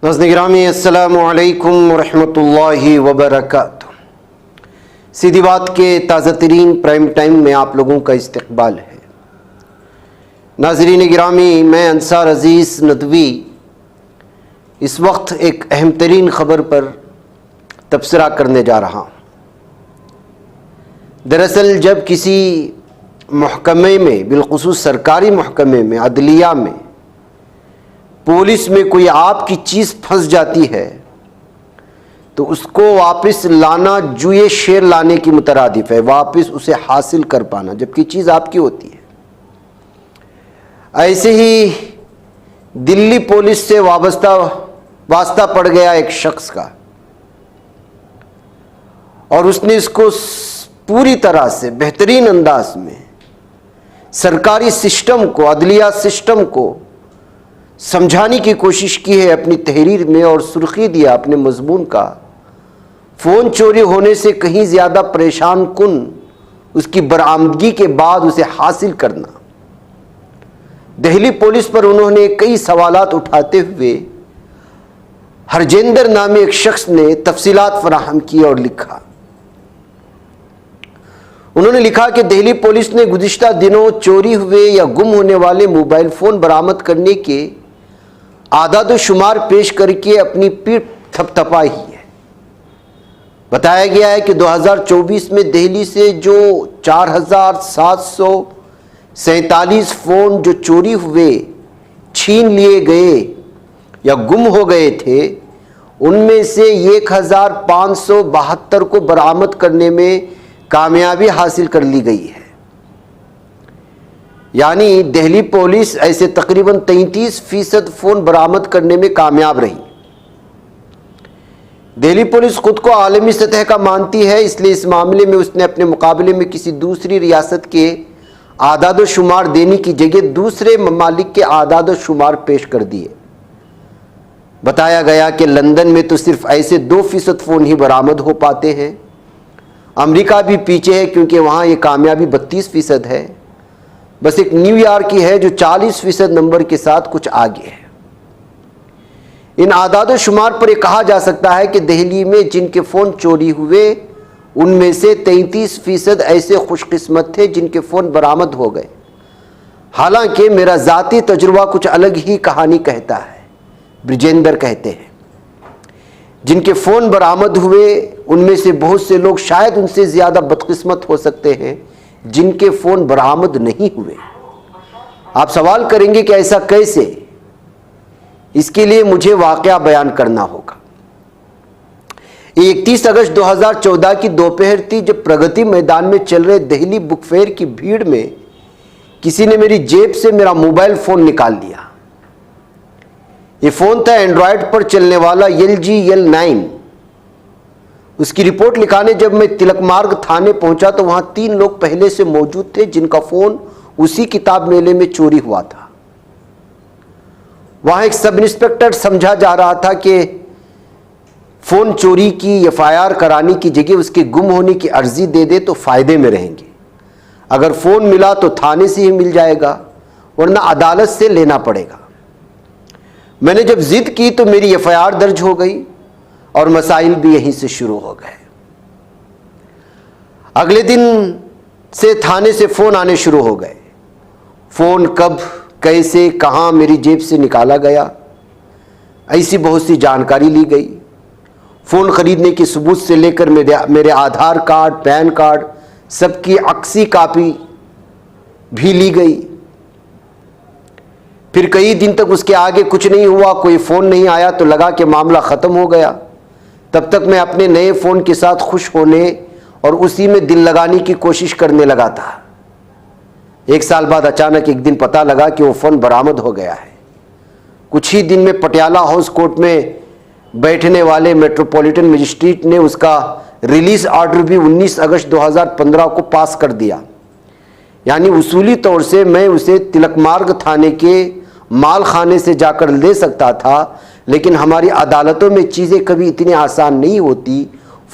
ناظرین گرامی السلام علیکم ورحمۃ اللہ وبرکاتہ۔ سیدھی بات کے تازہ ترین پرائم ٹائم میں آپ لوگوں کا استقبال ہے۔ ناظرین گرامی، میں انصار عزیز ندوی اس وقت ایک اہم ترین خبر پر تبصرہ کرنے جا رہا ہوں۔ دراصل جب کسی محکمے میں، بالخصوص سرکاری محکمے میں، عدلیہ میں، پولیس میں کوئی آپ کی چیز پھنس جاتی ہے تو اس کو واپس لانا جوئے شیر لانے کی مترادف ہے، واپس اسے حاصل کر پانا جبکہ چیز آپ کی ہوتی ہے۔ ایسے ہی دلی پولیس سے واسطہ پڑ گیا ایک شخص کا، اور اس نے اس کو پوری طرح سے بہترین انداز میں سرکاری سسٹم کو، عدلیہ سسٹم کو سمجھانے کی کوشش کی ہے اپنی تحریر میں، اور سرخی دیا اپنے مضمون کا، فون چوری ہونے سے کہیں زیادہ پریشان کن اس کی برآمدگی کے بعد اسے حاصل کرنا۔ دہلی پولیس پر انہوں نے کئی سوالات اٹھاتے ہوئے ہرجیندر نامی ایک شخص نے تفصیلات فراہم کی اور لکھا۔ انہوں نے لکھا کہ دہلی پولیس نے گزشتہ دنوں چوری ہوئے یا گم ہونے والے موبائل فون برآمد کرنے کے اعداد و شمار پیش کر کے اپنی پیٹھ تھپتھپائی ہے۔ بتایا گیا ہے کہ 2024 میں دہلی سے جو 4747 فون جو چوری ہوئے، چھین لیے گئے یا گم ہو گئے تھے، ان میں سے 1572 کو برآمد کرنے میں کامیابی حاصل کر لی گئی ہے۔ یعنی دہلی پولیس ایسے تقریباً 33% فون برآمد کرنے میں کامیاب رہی۔ دہلی پولیس خود کو عالمی سطح کا مانتی ہے، اس لیے اس معاملے میں اس نے اپنے مقابلے میں کسی دوسری ریاست کے اعداد و شمار دینے کی جگہ دوسرے ممالک کے اعداد و شمار پیش کر دیے۔ بتایا گیا کہ لندن میں تو صرف ایسے 2% فون ہی برآمد ہو پاتے ہیں۔ امریکہ بھی پیچھے ہے کیونکہ وہاں یہ کامیابی 32% ہے۔ بس ایک نیو یارک کی ہے جو 40% نمبر کے ساتھ کچھ آگے ہے۔ ان اعداد و شمار پر یہ کہا جا سکتا ہے کہ دہلی میں جن کے فون چوری ہوئے ان میں سے 33% ایسے خوش قسمت تھے جن کے فون برآمد ہو گئے۔ حالانکہ میرا ذاتی تجربہ کچھ الگ ہی کہانی کہتا ہے۔ برجیندر کہتے ہیں جن کے فون برآمد ہوئے ان میں سے بہت سے لوگ شاید ان سے زیادہ بدقسمت ہو سکتے ہیں جن کے فون برآمد نہیں ہوئے۔ آپ سوال کریں گے کہ ایسا کیسے؟ اس کے لیے مجھے واقعہ بیان کرنا ہوگا۔ 31 اگست 2014 کی دوپہر تھی جب پرگتی میدان میں چل رہے دہلی بک فیئر کی بھیڑ میں کسی نے میری جیب سے میرا موبائل فون نکال لیا۔ یہ فون تھا اینڈرائیڈ پر چلنے والا LG L9۔ اس کی رپورٹ لکھانے جب میں تلک مارگ تھانے پہنچا تو وہاں 3 لوگ پہلے سے موجود تھے جن کا فون اسی کتاب میلے میں چوری ہوا تھا۔ وہاں ایک سب انسپکٹر سمجھا جا رہا تھا کہ فون چوری کی FIR کرانے کی جگہ اس کے گم ہونے کی عرضی دے دے تو فائدے میں رہیں گے۔ اگر فون ملا تو تھانے سے ہی مل جائے گا، ورنہ عدالت سے لینا پڑے گا۔ میں نے جب ضد کی تو میری FIR درج ہو گئی اور مسائل بھی یہیں سے شروع ہو گئے۔ اگلے دن سے تھانے سے فون آنے شروع ہو گئے۔ فون کب، کیسے، کہاں میری جیب سے نکالا گیا، ایسی بہت سی جانکاری لی گئی۔ فون خریدنے کی ثبوت سے لے کر میرے آدھار کارڈ، پین کارڈ، سب کی عکسی کاپی بھی لی گئی۔ پھر کئی دن تک اس کے آگے کچھ نہیں ہوا، کوئی فون نہیں آیا تو لگا کہ معاملہ ختم ہو گیا۔ تب تک میں اپنے نئے فون کے ساتھ خوش ہونے اور اسی میں دل لگانے کی کوشش کرنے لگا تھا۔ 1 سال بعد اچانک ایک دن پتہ لگا کہ وہ فون برآمد ہو گیا ہے۔ کچھ ہی دن میں پٹیالہ ہاؤس کورٹ میں بیٹھنے والے میٹروپولیٹن مجسٹریٹ نے اس کا ریلیز آرڈر بھی 19 اگست 2015 کو پاس کر دیا۔ یعنی اصولی طور سے میں اسے تلک مارگ تھانے کے مال خانے سے جا کر لے سکتا تھا، لیکن ہماری عدالتوں میں چیزیں کبھی اتنی آسان نہیں ہوتی۔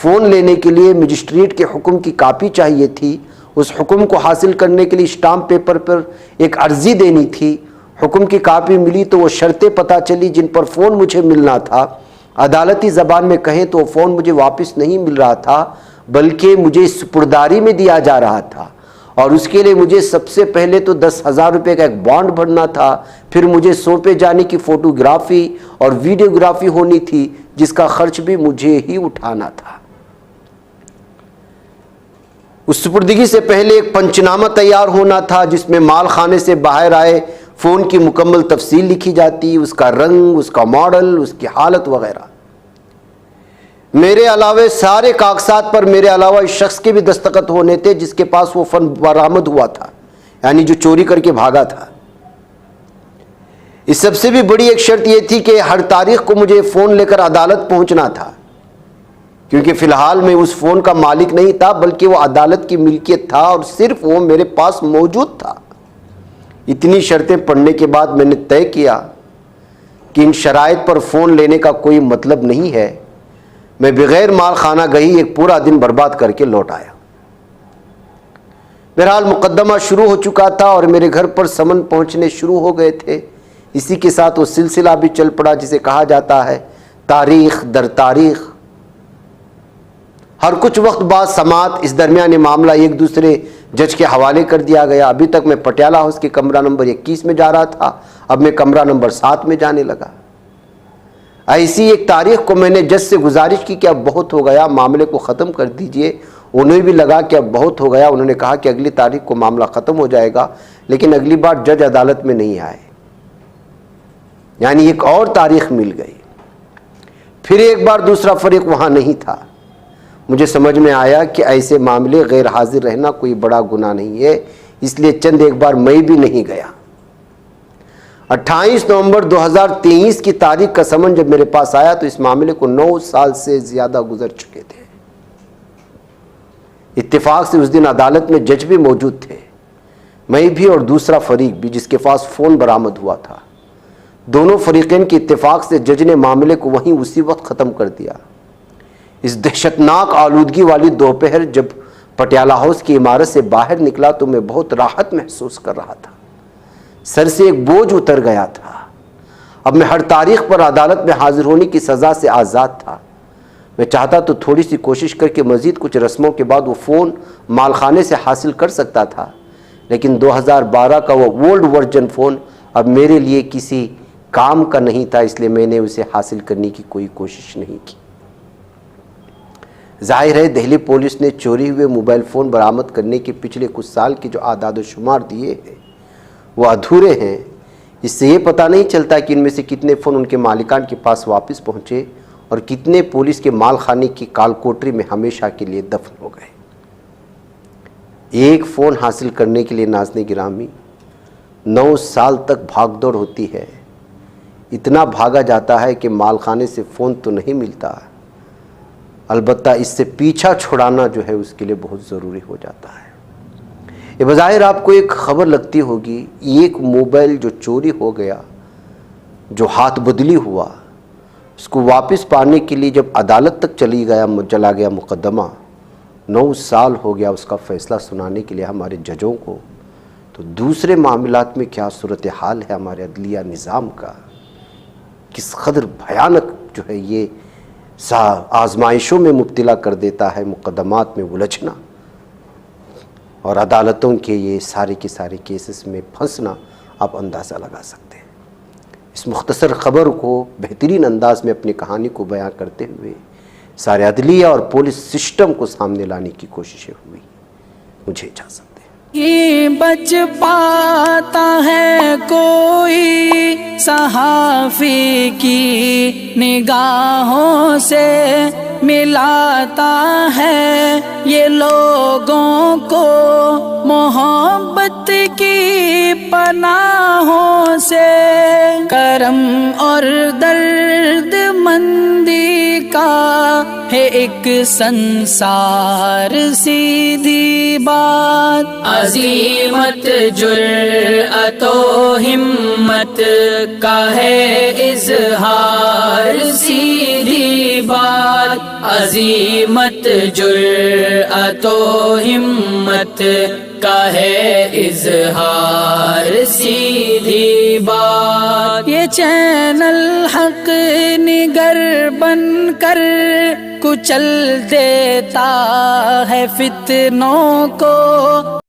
فون لینے کے لیے مجسٹریٹ کے حکم کی کاپی چاہیے تھی، اس حکم کو حاصل کرنے کے لیے اسٹامپ پیپر پر ایک عرضی دینی تھی، حکم کی کاپی ملی تو وہ شرطیں پتہ چلی جن پر فون مجھے ملنا تھا. عدالتی زبان میں کہیں تو وہ فون مجھے واپس نہیں مل رہا تھا بلکہ مجھے سپرداری میں دیا جا رہا تھا، اور اس کے لیے مجھے سب سے پہلے تو 10,000 روپے کا ایک بانڈ بھرنا تھا، پھر مجھے سونپے جانے کی فوٹوگرافی اور ویڈیوگرافی ہونی تھی جس کا خرچ بھی مجھے ہی اٹھانا تھا. اس سپردگی سے پہلے ایک پنچنامہ تیار ہونا تھا جس میں مال خانے سے باہر آئے فون کی مکمل تفصیل لکھی جاتی، اس کا رنگ، اس کا ماڈل، اس کی حالت وغیرہ. میرے علاوہ سارے کاغذات پر میرے علاوہ اس شخص کے بھی دستخط ہونے تھے جس کے پاس وہ فن برآمد ہوا تھا، یعنی جو چوری کر کے بھاگا تھا. اس سب سے بھی بڑی ایک شرط یہ تھی کہ ہر تاریخ کو مجھے فون لے کر عدالت پہنچنا تھا، کیونکہ فی الحال میں اس فون کا مالک نہیں تھا بلکہ وہ عدالت کی ملکیت تھا اور صرف وہ میرے پاس موجود تھا. اتنی شرطیں پڑھنے کے بعد میں نے طے کیا کہ ان شرائط پر فون لینے کا کوئی مطلب نہیں ہے. میں بغیر مال خانہ گئی ایک پورا دن برباد کر کے لوٹ آیا. بہرحال مقدمہ شروع ہو چکا تھا اور میرے گھر پر سمن پہنچنے شروع ہو گئے تھے. اسی کے ساتھ وہ سلسلہ بھی چل پڑا جسے کہا جاتا ہے تاریخ در تاریخ. ہر کچھ وقت بعد سماعت، اس درمیان یہ معاملہ ایک دوسرے جج کے حوالے کر دیا گیا. ابھی تک میں پٹیالہ ہاؤس کے کمرہ نمبر 21 میں جا رہا تھا، اب میں کمرہ نمبر 7 میں جانے لگا. ایسی ایک تاریخ کو میں نے جج سے گزارش کی کہ اب بہت ہو گیا، معاملے کو ختم کر دیجئے. انہیں بھی لگا کہ اب بہت ہو گیا. انہوں نے کہا کہ اگلی تاریخ کو معاملہ ختم ہو جائے گا، لیکن اگلی بار جج عدالت میں نہیں آئے، یعنی ایک اور تاریخ مل گئی. پھر ایک بار دوسرا فریق وہاں نہیں تھا. مجھے سمجھ میں آیا کہ ایسے معاملے غیر حاضر رہنا کوئی بڑا گناہ نہیں ہے، اس لیے چند ایک بار میں بھی نہیں گیا. 28 نومبر 2023 کی تاریخ کا سمن جب میرے پاس آیا تو اس معاملے کو 9 سال سے زیادہ گزر چکے تھے. اتفاق سے اس دن عدالت میں جج بھی موجود تھے، میں بھی اور دوسرا فریق بھی جس کے پاس فون برآمد ہوا تھا. دونوں فریقین کے اتفاق سے جج نے معاملے کو وہیں اسی وقت ختم کر دیا. اس دہشتناک آلودگی والی دوپہر جب پٹیالہ ہاؤس کی عمارت سے باہر نکلا تو میں بہت راحت محسوس کر رہا تھا. سر سے ایک بوجھ اتر گیا تھا. اب میں ہر تاریخ پر عدالت میں حاضر ہونے کی سزا سے آزاد تھا. میں چاہتا تو تھوڑی سی کوشش کر کے مزید کچھ رسموں کے بعد وہ فون مال خانے سے حاصل کر سکتا تھا، لیکن 2012 کا وہ اولڈ ورژن فون اب میرے لیے کسی کام کا نہیں تھا، اس لیے میں نے اسے حاصل کرنے کی کوئی کوشش نہیں کی. ظاہر ہے دہلی پولیس نے چوری ہوئے موبائل فون برآمد کرنے کے پچھلے کچھ سال کے جو اعداد و شمار دیے ہیں وہ ادھورے ہیں. اس سے یہ پتہ نہیں چلتا کہ ان میں سے کتنے فون ان کے مالکان کے پاس واپس پہنچے اور کتنے پولیس کے مال خانے کی کال کوٹری میں ہمیشہ کے لیے دفن ہو گئے. ایک فون حاصل کرنے کے لیے ناظرین گرامی 9 سال تک بھاگ دوڑ ہوتی ہے. اتنا بھاگا جاتا ہے کہ مال خانے سے فون تو نہیں ملتا، البتہ اس سے پیچھا چھڑانا جو ہے اس کے لیے بہت ضروری ہو جاتا ہے. یہ بظاہر آپ کو ایک خبر لگتی ہوگی، ایک موبائل جو چوری ہو گیا، جو ہاتھ بدلی ہوا، اس کو واپس پانے کے لیے جب عدالت تک چلا گیا مقدمہ، 9 سال ہو گیا اس کا فیصلہ سنانے کے لیے ہمارے ججوں کو. تو دوسرے معاملات میں کیا صورتحال ہے ہمارے عدلیہ نظام کا، کس قدر بھیانک جو ہے یہ آزمائشوں میں مبتلا کر دیتا ہے، مقدمات میں الجھنا اور عدالتوں کے یہ سارے کے سارے کیسز میں پھنسنا آپ اندازہ لگا سکتے ہیں. اس مختصر خبر کو بہترین انداز میں اپنی کہانی کو بیان کرتے ہوئے سارے عدلیہ اور پولیس سسٹم کو سامنے لانے کی کوششیں ہوئی. مجھے اجازت دیں. یہ بچ پاتا ہے کوئی صحافی کی نگاہوں سے، ملاتا ہے یہ لوگوں کو محبت کی پناہوں سے. کرم اور درد مندی کا ہے ایک سنسار، سیدھی بات عظیمت جرأت و ہمت کا ہے اظہار، سیدھی بات عظیمت جرأت و ہمت کا ہے اظہار، سیدھی بات. یہ چینل حق نگر بن کر کچل دیتا ہے فتنوں کو.